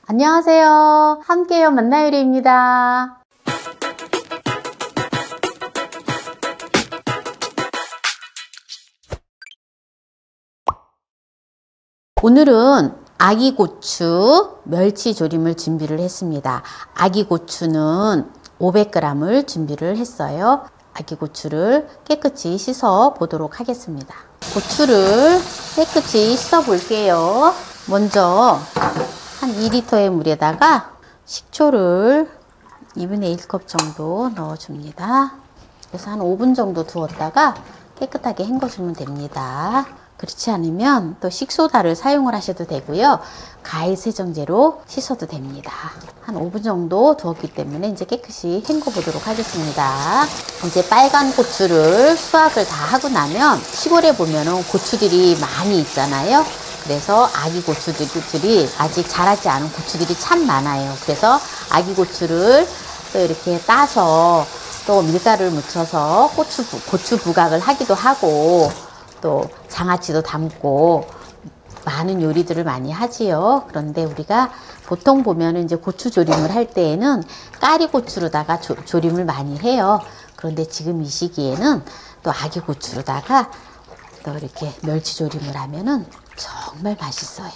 안녕하세요. 함께요 만나요리입니다. 오늘은 아기고추 멸치조림을 준비를 했습니다. 아기고추는 500g을 준비를 했어요. 아기고추를 깨끗이 씻어 보도록 하겠습니다. 고추를 깨끗이 씻어 볼게요. 먼저 한 2리터의 물에다가 식초를 2분의 1컵 정도 넣어줍니다. 그래서 한 5분 정도 두었다가 깨끗하게 헹궈주면 됩니다. 그렇지 않으면 또 식소다를 사용을 하셔도 되고요. 과일 세정제로 씻어도 됩니다. 한 5분 정도 두었기 때문에 이제 깨끗이 헹궈 보도록 하겠습니다. 이제 빨간 고추를 수확을 다 하고 나면 시골에 보면은 고추들이 많이 있잖아요. 그래서 아기 고추들이 아직 자라지 않은 고추들이 참 많아요. 그래서 아기 고추를 또 이렇게 따서 또 밀가루를 묻혀서 고추 부각을 하기도 하고 또 장아찌도 담고 많은 요리들을 많이 하지요. 그런데 우리가 보통 보면은 이제 고추 조림을 할 때에는 까리고추로다가 조림을 많이 해요. 그런데 지금 이 시기에는 또 아기 고추로다가 또 이렇게 멸치 조림을 하면은 정말 맛있어요.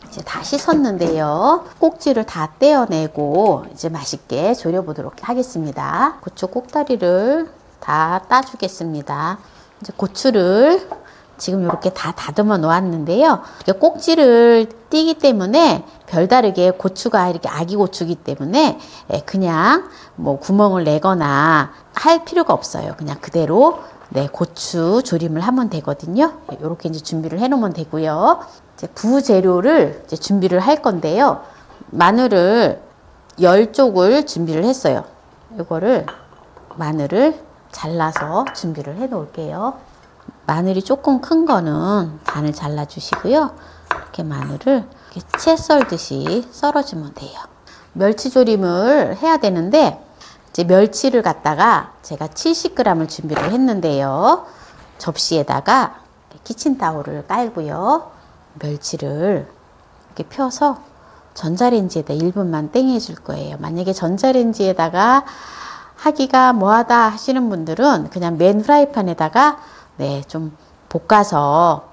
이제 다 씻었는데요. 꼭지를 다 떼어내고 이제 맛있게 졸여보도록 하겠습니다. 고추 꼭다리를 다 따주겠습니다. 이제 고추를 지금 이렇게 다 다듬어 놓았는데요. 꼭지를 띄기 때문에 별다르게 고추가 이렇게 아기 고추이기 때문에 그냥 뭐 구멍을 내거나 할 필요가 없어요. 그냥 그대로 고추 조림을 하면 되거든요. 이렇게 이제 준비를 해 놓으면 되고요. 이제 부재료를 이제 준비를 할 건데요. 마늘을 10쪽을 준비를 했어요. 이거를 마늘을 잘라서 준비를 해 놓을게요. 마늘이 조금 큰 거는 반을 잘라 주시고요. 이렇게 마늘을 이렇게 채 썰듯이 썰어주면 돼요. 멸치조림을 해야 되는데 이제 멸치를 갖다가 제가 70g을 준비를 했는데요. 접시에다가 키친타올을 깔고요. 멸치를 이렇게 펴서 전자레인지에다 1분만 땡해 줄 거예요. 만약에 전자레인지에다가 하기가 뭐하다 하시는 분들은 그냥 맨 프라이팬에다가 좀 볶아서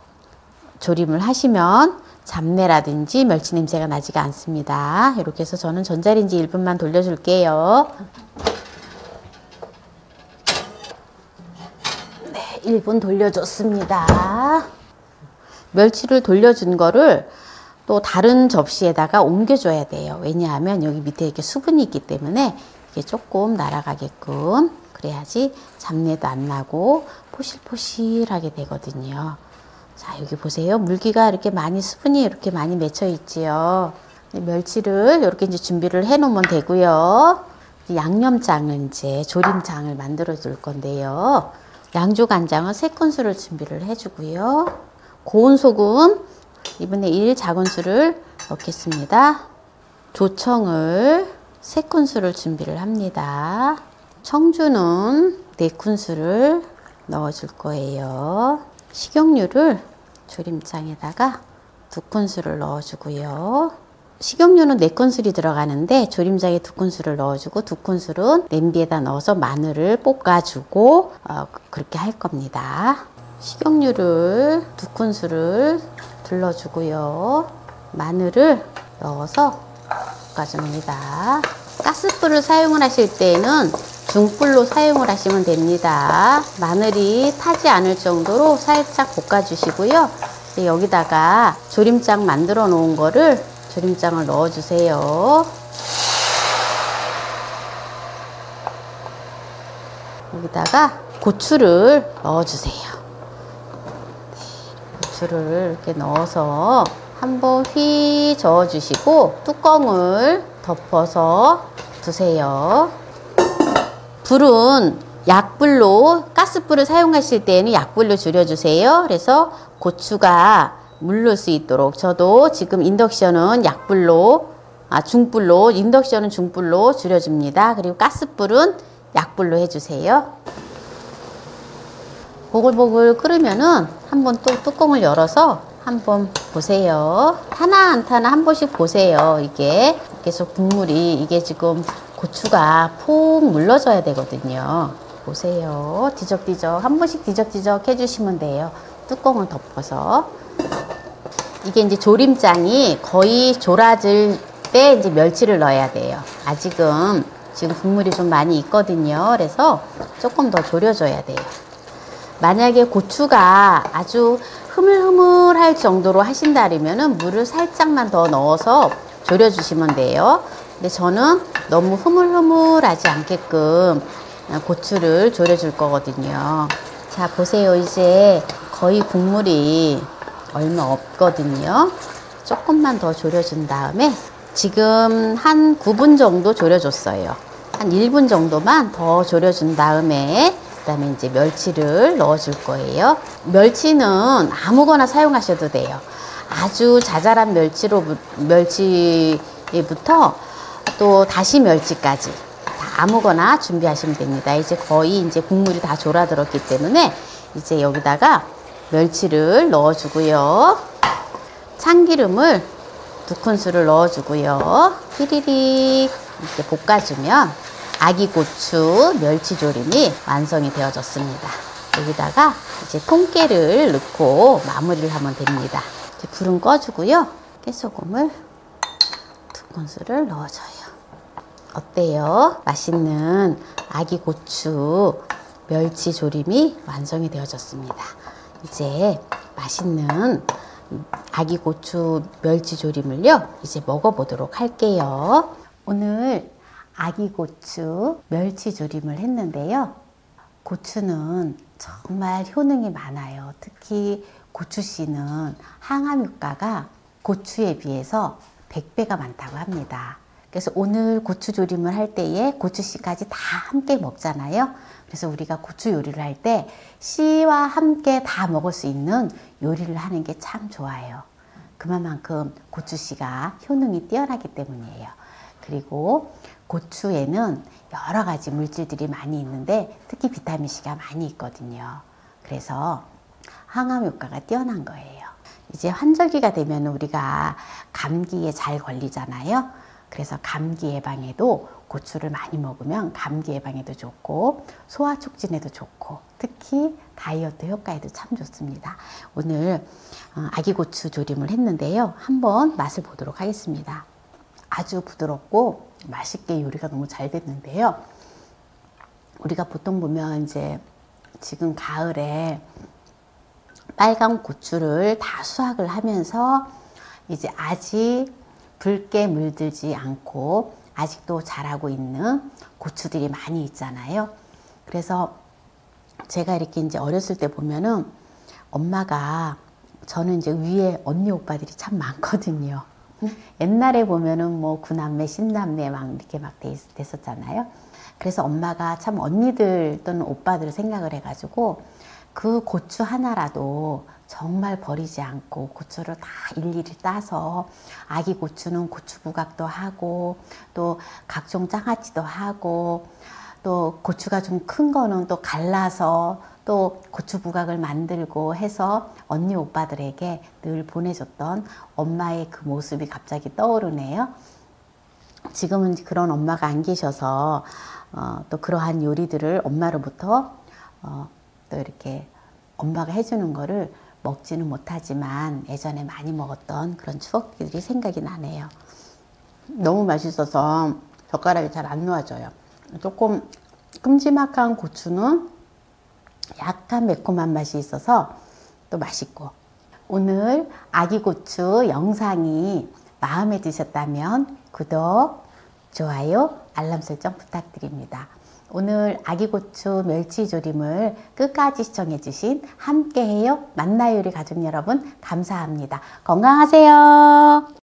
조림을 하시면 잡내라든지 멸치 냄새가 나지가 않습니다. 이렇게 해서 저는 전자레인지 1분만 돌려줄게요. 1분 돌려줬습니다. 멸치를 돌려준 거를 또 다른 접시에다가 옮겨줘야 돼요. 왜냐하면 여기 밑에 이렇게 수분이 있기 때문에 이게 조금 날아가게끔 그래야지 잡내도 안 나고 포실포실하게 되거든요. 자, 여기 보세요. 물기가 이렇게 많이 수분이 이렇게 많이 맺혀 있지요. 멸치를 이렇게 이제 준비를 해 놓으면 되고요. 양념장을 이제 조림장을 만들어 줄 건데요. 양조간장은 3큰술을 준비를 해 주고요. 고운 소금 2분의 1 작은술을 넣겠습니다. 조청을 3큰술을 준비를 합니다. 청주는 4큰술을 넣어 줄 거예요. 식용유를 조림장에다가 2큰술을 넣어 주고요. 식용유는 4큰술이 들어가는데 조림장에 2큰술을 넣어주고 2큰술은 냄비에다 넣어서 마늘을 볶아주고 그렇게 할 겁니다. 식용유를 2큰술을 둘러주고요. 마늘을 넣어서 볶아줍니다. 가스불을 사용을 하실 때는 중불로 사용을 하시면 됩니다. 마늘이 타지 않을 정도로 살짝 볶아주시고요. 여기다가 조림장 만들어 놓은 거를 조림장을 넣어 주세요. 여기다가 고추를 넣어 주세요. 고추를 이렇게 넣어서 한번 휘 저어 주시고 뚜껑을 덮어서 두세요. 불은 약불로, 가스불을 사용하실 때는 약불로 줄여주세요. 그래서 고추가 물를 수 있도록. 저도 지금 인덕션은 약불로, 중불로, 인덕션은 중불로 줄여줍니다. 그리고 가스불은 약불로 해주세요. 보글보글 끓으면은 한번 또 뚜껑을 열어서 한번 보세요. 타나 안 타나 한 번씩 보세요. 이게 계속 국물이 이게 지금 고추가 푹 물러져야 되거든요. 보세요. 뒤적뒤적 한 번씩 뒤적뒤적 해주시면 돼요. 뚜껑을 덮어서. 이게 이제 조림장이 거의 졸아질 때 이제 멸치를 넣어야 돼요. 아직은 지금 국물이 좀 많이 있거든요. 그래서 조금 더 졸여줘야 돼요. 만약에 고추가 아주 흐물흐물할 정도로 하신다면은 물을 살짝만 더 넣어서 졸여주시면 돼요. 근데 저는 너무 흐물흐물하지 않게끔 고추를 졸여줄 거거든요. 자, 보세요. 이제 거의 국물이 얼마 없거든요. 조금만 더 졸여준 다음에 지금 한 9분 정도 졸여줬어요. 한 1분 정도만 더 졸여준 다음에 그다음에 이제 멸치를 넣어줄 거예요. 멸치는 아무거나 사용하셔도 돼요. 아주 자잘한 멸치부터 또 다시 멸치까지 다 아무거나 준비하시면 됩니다. 이제 거의 이제 국물이 다 졸아들었기 때문에 이제 여기다가 멸치를 넣어주고요. 참기름을 2큰술을 넣어주고요. 휘리릭 이렇게 볶아주면 아기고추 멸치조림이 완성이 되어졌습니다. 여기다가 이제 통깨를 넣고 마무리를 하면 됩니다. 이제 불은 꺼주고요. 깨소금을 2큰술을 넣어줘요. 어때요? 맛있는 아기고추 멸치조림이 완성이 되어졌습니다. 이제 맛있는 아기고추 멸치조림을요, 이제 먹어보도록 할게요. 오늘 아기고추 멸치조림을 했는데요. 고추는 정말 효능이 많아요. 특히 고추씨는 항암 효과가 고추에 비해서 100배가 많다고 합니다. 그래서 오늘 고추조림을 할 때에 고추씨까지 다 함께 먹잖아요. 그래서 우리가 고추 요리를 할 때 씨와 함께 다 먹을 수 있는 요리를 하는 게 참 좋아요. 그만큼 고추씨가 효능이 뛰어나기 때문이에요. 그리고 고추에는 여러 가지 물질들이 많이 있는데 특히 비타민C가 많이 있거든요. 그래서 항암 효과가 뛰어난 거예요. 이제 환절기가 되면 우리가 감기에 잘 걸리잖아요. 그래서 감기 예방에도 고추를 많이 먹으면 감기 예방에도 좋고 소화 촉진에도 좋고 특히 다이어트 효과에도 참 좋습니다. 오늘 아기고추 조림을 했는데요. 한번 맛을 보도록 하겠습니다. 아주 부드럽고 맛있게 요리가 너무 잘 됐는데요. 우리가 보통 보면 이제 지금 가을에 빨간 고추를 다 수확을 하면서 이제 아직 붉게 물들지 않고 아직도 자라고 있는 고추들이 많이 있잖아요. 그래서 제가 이렇게 이제 어렸을 때 보면은 엄마가 저는 이제 위에 언니 오빠들이 참 많거든요. 옛날에 보면은 뭐 9남매, 10남매 막 이렇게 막 됐었잖아요. 그래서 엄마가 참 언니들 또는 오빠들을 생각을 해가지고 그 고추 하나라도 정말 버리지 않고 고추를 다 일일이 따서 아기 고추는 고추 부각도 하고 또 각종 장아찌도 하고 또 고추가 좀 큰 거는 또 갈라서 또 고추 부각을 만들고 해서 언니 오빠들에게 늘 보내줬던 엄마의 그 모습이 갑자기 떠오르네요. 지금은 그런 엄마가 안 계셔서 또 그러한 요리들을 엄마로부터 또 이렇게 엄마가 해주는 거를 먹지는 못하지만 예전에 많이 먹었던 그런 추억들이 생각이 나네요. 너무 맛있어서 젓가락이 잘 안 놓아져요. 조금 큼지막한 고추는 약간 매콤한 맛이 있어서 또 맛있고, 오늘 아기고추 영상이 마음에 드셨다면 구독, 좋아요, 알람 설정 부탁드립니다. 오늘 아기고추 멸치조림을 끝까지 시청해주신 함께해요 만나요리 가족 여러분 감사합니다. 건강하세요.